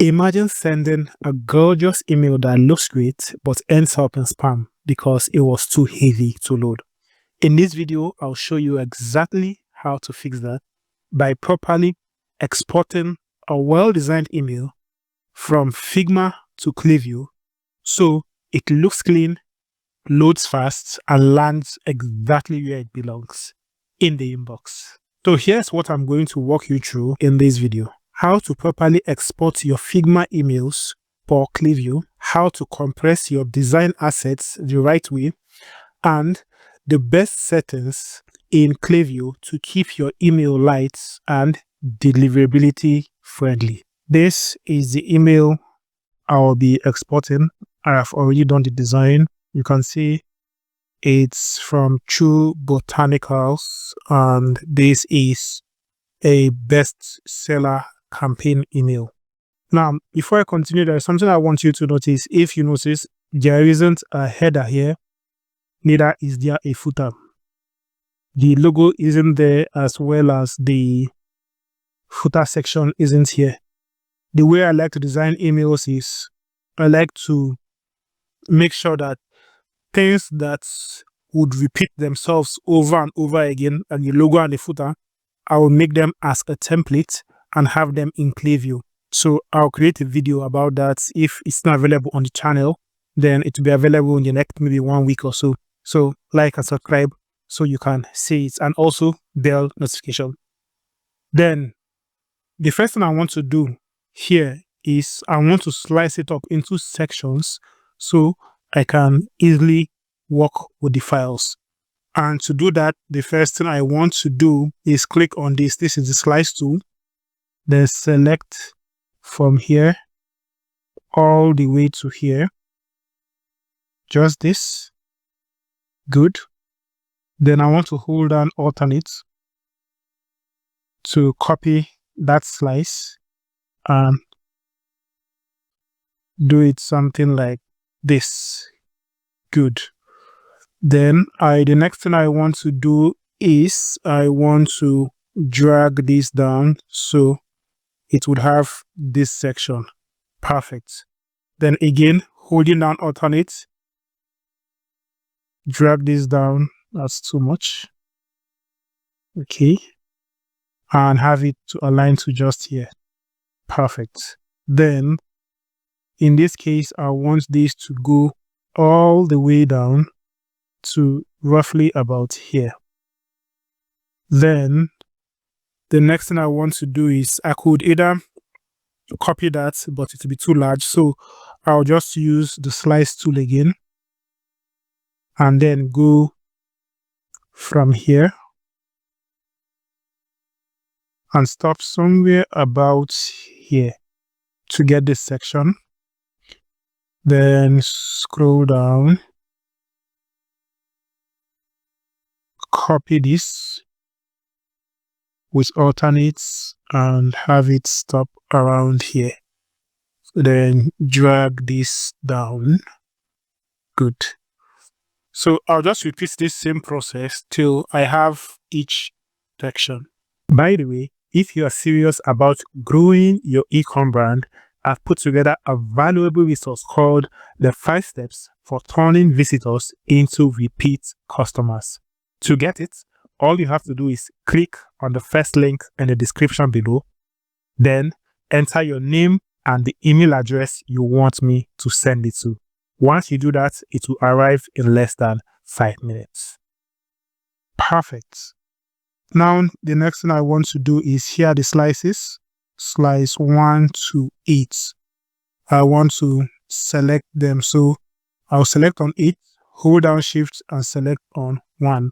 Imagine sending a gorgeous email that looks great but ends up in spam because it was too heavy to load. In this video, I'll show you exactly how to fix that by properly exporting a well-designed email from Figma to Klaviyo so it looks clean, loads fast, and lands exactly where it belongs, in the inbox. So here's what I'm going to walk you through in this video. How to properly export your Figma emails for Klaviyo, how to compress your design assets the right way, and the best settings in Klaviyo to keep your email light and deliverability friendly. This is the email I'll be exporting. I have already done the design. You can see it's from True Botanicals, and this is a bestseller campaign email. Now, before I continue, there's something I want you to notice. If you notice, there isn't a header here, neither is there a footer. The logo isn't there, as well as the footer section isn't here. The way I like to design emails is I like to make sure that things that would repeat themselves over and over again, and the logo and the footer, I will make them as a template and have them in Klaviyo. So I'll create a video about that. If it's not available on the channel, then it will be available in the next maybe 1 week or so. So like and subscribe so you can see it, and also bell notification. Then the first thing I want to do here is I want to slice it up into sections so I can easily work with the files. And to do that, the first thing I want to do is click on this. This is the slice tool. Then select from here all the way to here. Just this. Good. Then I want to hold down alternate to copy that slice and do it something like this. Good. Then the next thing I want to do is I want to drag this down so it would have this section. Perfect. Then again, holding down alternate, drag this down. That's too much. Okay. And have it to align to just here. Perfect. Then in this case, I want this to go all the way down to roughly about here. Then the next thing I want to do is I could either copy that, but it will be too large. So I'll just use the slice tool again and then go from here and stop somewhere about here to get this section. Then scroll down, copy this with alternates and have it stop around here. Then drag this down. Good. So I'll just repeat this same process till I have each section. By the way, if you are serious about growing your e-com brand, I've put together a valuable resource called the 5 steps for turning visitors into repeat customers. To get it, all you have to do is click on the first link in the description below, then enter your name and the email address you want me to send it to. Once you do that, it will arrive in less than 5 minutes. Perfect. Now, the next thing I want to do is here are the slices. Slice 1 to 8. I want to select them. So I'll select on 8, hold down shift and select on 1.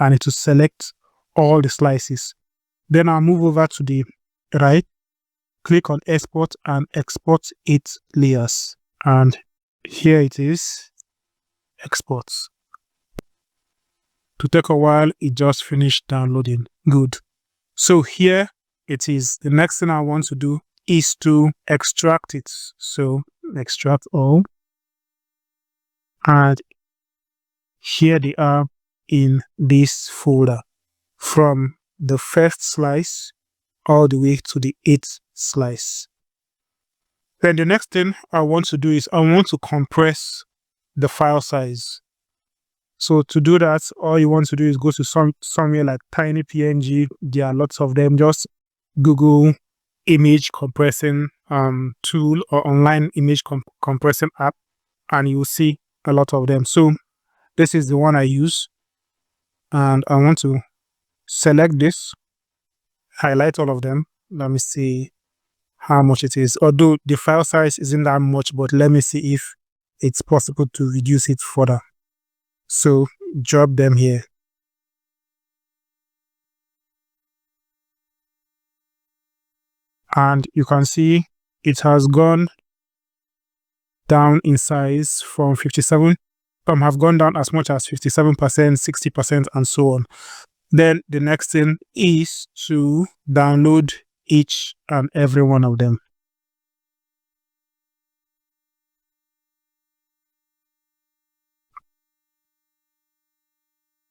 And it will select all the slices. Then I'll move over to the right, click on export and export 8 layers. And here it is, export. To take a while, it just finished downloading. Good. So here it is. The next thing I want to do is to extract it. So extract all. And here they are in this folder from the first slice all the way to the 8th slice. Then the next thing I want to do is I want to compress the file size. So to do that, all you want to do is go to somewhere like Tiny PNG. There are lots of them. Just Google image compressing tool or online image compressing app, and you will see a lot of them. So this is the one I use, and I want to select this, highlight all of them. Let me see how much it is. Although the file size isn't that much, but let me see if it's possible to reduce it further. So drop them here. And you can see it has gone down in size from 57. Some have gone down as much as 57%, 60%, and so on. Then the next thing is to download each and every one of them.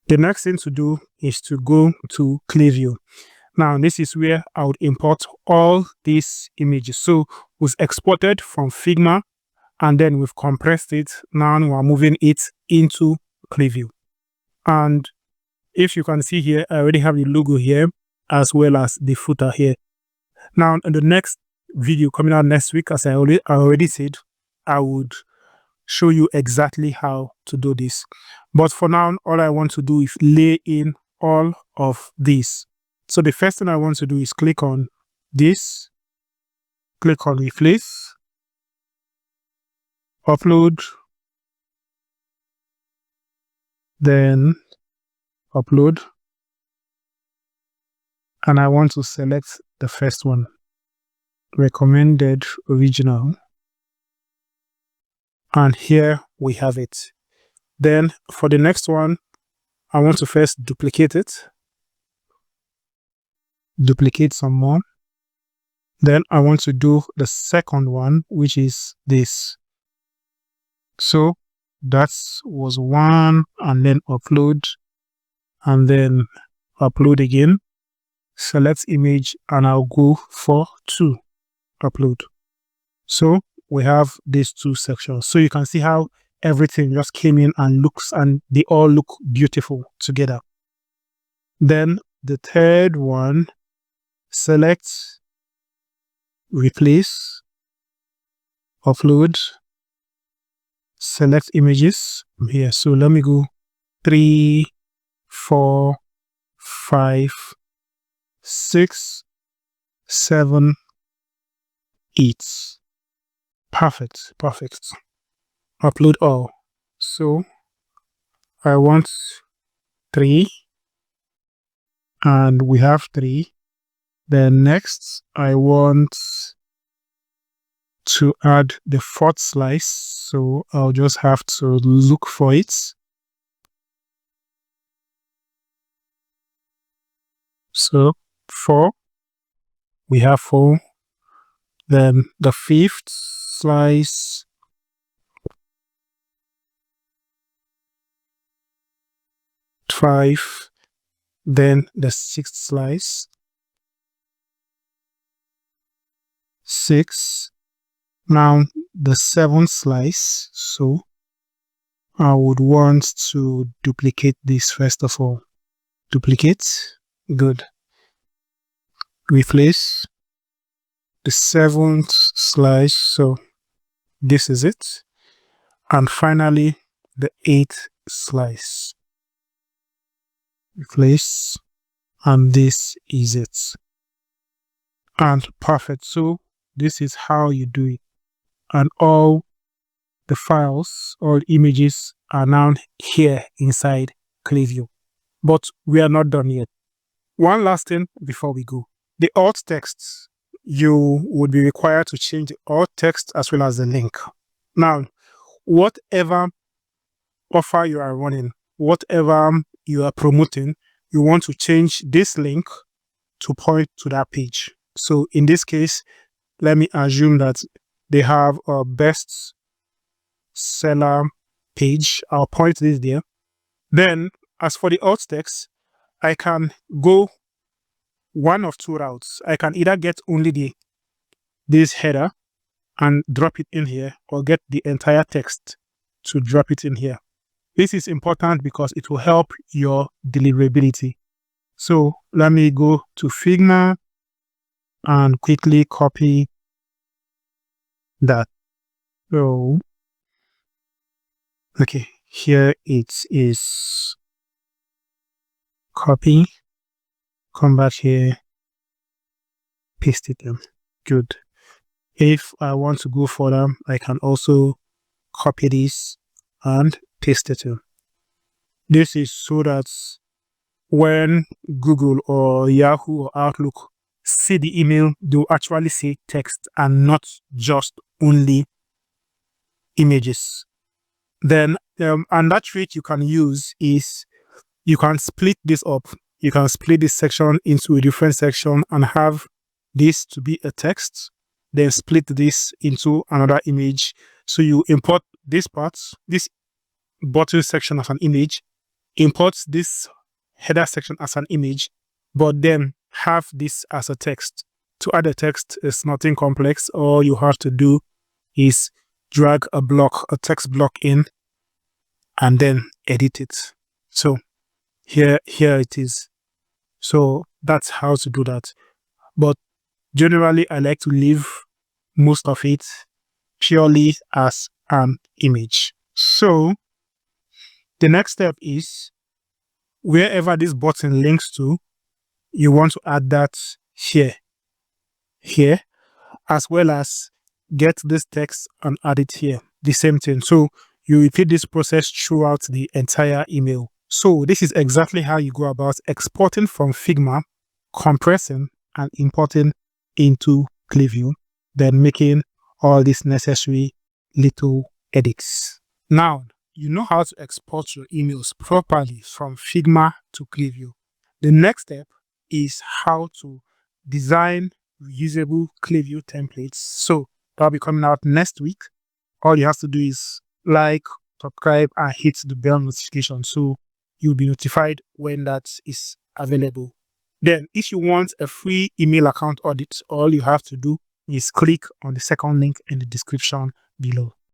The next thing to do is to go to Klaviyo. Now, this is where I would import all these images. So we've exported from Figma and then we've compressed it. Now we're moving it into Klaviyo. And if you can see here, I already have the logo here as well as the footer here. Now, in the next video coming out next week, as I already said, I would show you exactly how to do this. But for now, all I want to do is lay in all of these. So the first thing I want to do is click on this, click on replace, upload, then upload, and I want to select the first one, recommended original, and here we have it. Then for the next one, I want to first duplicate it, duplicate some more. Then I want to do the second one, which is this. So that was one, and then upload, and then upload again. Select image, and I'll go for 2, upload. So we have these 2 sections. So you can see how everything just came in and looks, and they all look beautiful together. Then the third one, select, replace, upload, select images here. So let me go 3, 4, 5, 6, 7, 8. Perfect. Upload all. So I want 3, and we have 3. Then next I want to add the 4th slice, so I'll just have to look for it. So 4, we have 4. Then the 5th slice, 5. Then the 6th slice, 6. Now the 7th slice, so I would want to duplicate this first of all. Duplicate, good. Replace the 7th slice, so this is it. And finally the 8th slice. Replace, and this is it. And perfect. So this is how you do it. And all the files or images are now here inside Klaviyo. But we are not done yet. One last thing before we go. The alt text, you would be required to change the alt text as well as the link. Now, whatever offer you are running, whatever you are promoting, you want to change this link to point to that page. So in this case, let me assume that they have a best seller page. I'll point this there. Then as for the alt text, I can go one of 2 routes. I can either get only this header, and drop it in here, or get the entire text to drop it in here. This is important because it will help your deliverability. So let me go to Figma and quickly copy that. So, okay, here it is. Copy, come back here, paste it in. Good. If I want to go further, I can also copy this and paste it in. This is so that when Google or Yahoo or Outlook see the email, they'll actually see text and not just only images. Then another trick you can use is you can split this up. You can split this section into a different section and have this to be a text, then split this into another image. So you import this part, this button section as an image, import this header section as an image, but then have this as a text. To add a text is nothing complex. All you have to do is drag a text block in, and then edit it. So here it is. So that's how to do that. But generally, I like to leave most of it purely as an image. So the next step is wherever this button links to, you want to add that here, as well as get this text and add it here. The same thing. So you repeat this process throughout the entire email. So this is exactly how you go about exporting from Figma, compressing and importing into Klaviyo, then making all these necessary little edits. Now, you know how to export your emails properly from Figma to Klaviyo. The next step is how to design reusable Klaviyo templates. So that'll be coming out next week. All you have to do is like, subscribe, and hit the bell notification so you'll be notified when that is available. Then, if you want a free email account audit, all you have to do is click on the second link in the description below.